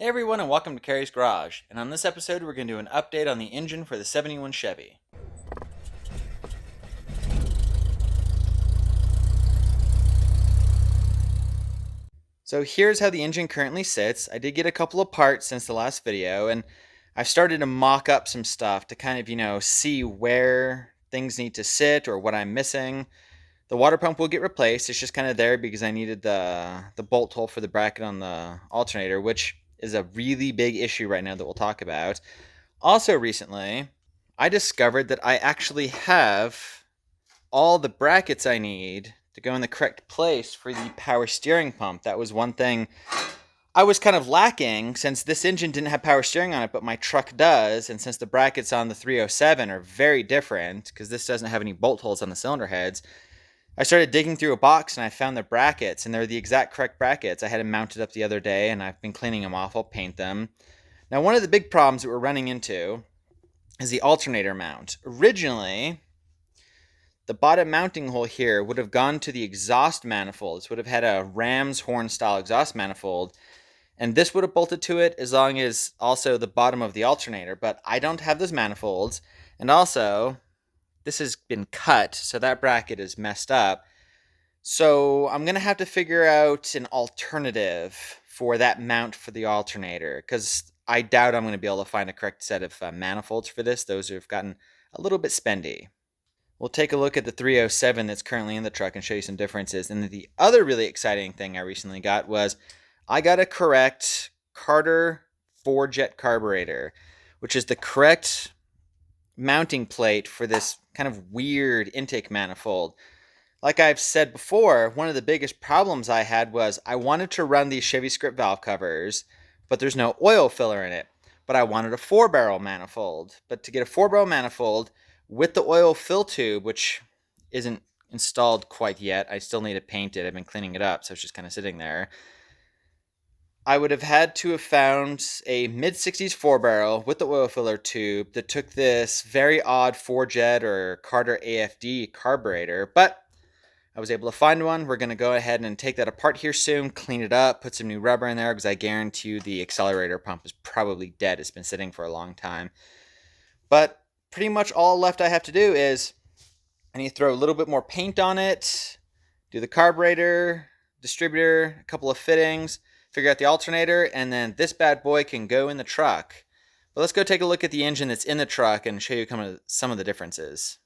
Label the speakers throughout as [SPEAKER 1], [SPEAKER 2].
[SPEAKER 1] Hey everyone, and welcome to Carrie's Garage. And on this episode, we're going to do an update on the engine for the 71 Chevy. So here's how the engine currently sits. I did get a couple of parts since the last video, and I've started to mock up some stuff to kind of, see where things need to sit or what I'm missing. The water pump will get replaced. It's just kind of there because I needed the bolt hole for the bracket on the alternator, which is a really big issue right now that we'll talk about. Also recently, I discovered that I actually have all the brackets I need to go in the correct place for the power steering pump. That was one thing I was kind of lacking since this engine didn't have power steering on it, but my truck does. And since the brackets on the 307 are very different, because this doesn't have any bolt holes on the cylinder heads, I started digging through a box and I found the brackets, and they're the exact correct brackets. I had them mounted up the other day and I've been cleaning them off. I'll paint them. Now, one of the big problems that we're running into is the alternator mount. Originally, the bottom mounting hole here would have gone to the exhaust manifold. This would have had a ram's horn style exhaust manifold, and this would have bolted to it as long as also the bottom of the alternator, but I don't have those manifolds, and also this has been cut, so that bracket is messed up. So I'm going to have to figure out an alternative for that mount for the alternator, because I doubt I'm going to be able to find a correct set of manifolds for this. Those have gotten a little bit spendy. We'll take a look at the 307 that's currently in the truck and show you some differences. And the other really exciting thing I recently got was I got a correct Carter 4-jet carburetor, which is the correct mounting plate for this kind of weird intake manifold. Like I've said before, one of the biggest problems I had was I wanted to run these Chevy script valve covers, but there's no oil filler in it. But I wanted a 4-barrel manifold. But to get a 4-barrel manifold with the oil fill tube, which isn't installed quite yet, I still need to paint it. I've been cleaning it up, so it's just kind of sitting there. I would have had to have found a mid-60s 4-barrel with the oil filler tube that took this very odd 4-jet or Carter AFD carburetor, but I was able to find one. We're going to go ahead and take that apart here soon, clean it up, put some new rubber in there, because I guarantee you the accelerator pump is probably dead. It's been sitting for a long time. But pretty much all left I have to do is I need to throw a little bit more paint on it, do the carburetor, distributor, a couple of fittings, figure out the alternator, and then this bad boy can go in the truck. But let's go take a look at the engine that's in the truck and show you some of the differences.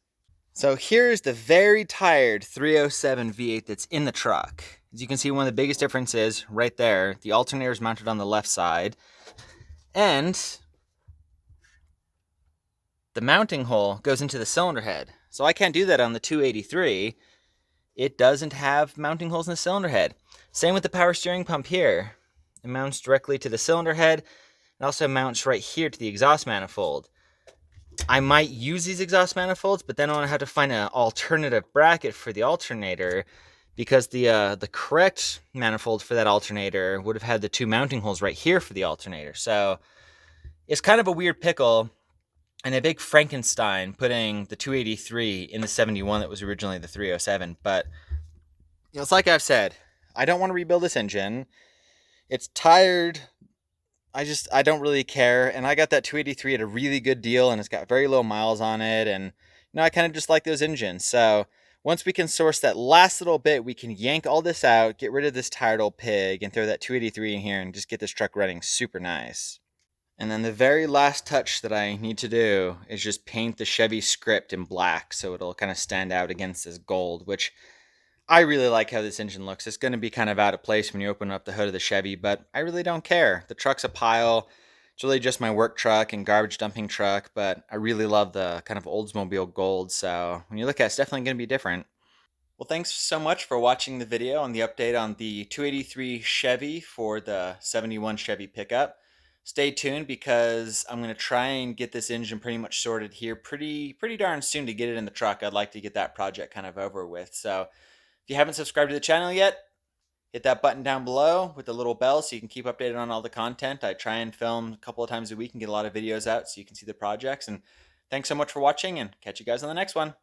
[SPEAKER 1] So here's the very tired 307 V8 that's in the truck. As you can see, one of the biggest differences right there, the alternator is mounted on the left side, and the mounting hole goes into the cylinder head. So I can't do that on the 283. It doesn't have mounting holes in the cylinder head. Same with the power steering pump here. It mounts directly to the cylinder head. It also mounts right here to the exhaust manifold. I might use these exhaust manifolds, but then I'm going to have to find an alternative bracket for the alternator, because the correct manifold for that alternator would have had the two mounting holes right here for the alternator. So it's kind of a weird pickle and a big Frankenstein putting the 283 in the 71 that was originally the 307. But it's like I've said, I don't want to rebuild this engine. It's tired. I don't really care, and I got that 283 at a really good deal, and it's got very low miles on it, and I kind of just like those engines. So once we can source that last little bit, we can yank all this out, get rid of this tired old pig, and throw that 283 in here and just get this truck running super nice. And then the very last touch that I need to do is just paint the Chevy script in black so it'll kind of stand out against this gold, which I really like how this engine looks. It's going to be kind of out of place when you open up the hood of the Chevy, but I really don't care. The truck's a pile. It's really just my work truck and garbage dumping truck, but I really love the kind of Oldsmobile gold, so when you look at it, it's definitely going to be different. Well, thanks so much for watching the video on the update on the 283 Chevy for the 71 Chevy pickup. Stay tuned, because I'm going to try and get this engine pretty much sorted here pretty darn soon to get it in the truck. I'd like to get that project kind of over with, so if you haven't subscribed to the channel yet, hit that button down below with the little bell so you can keep updated on all the content. I try and film a couple of times a week and get a lot of videos out so you can see the projects. And thanks so much for watching, and catch you guys on the next one.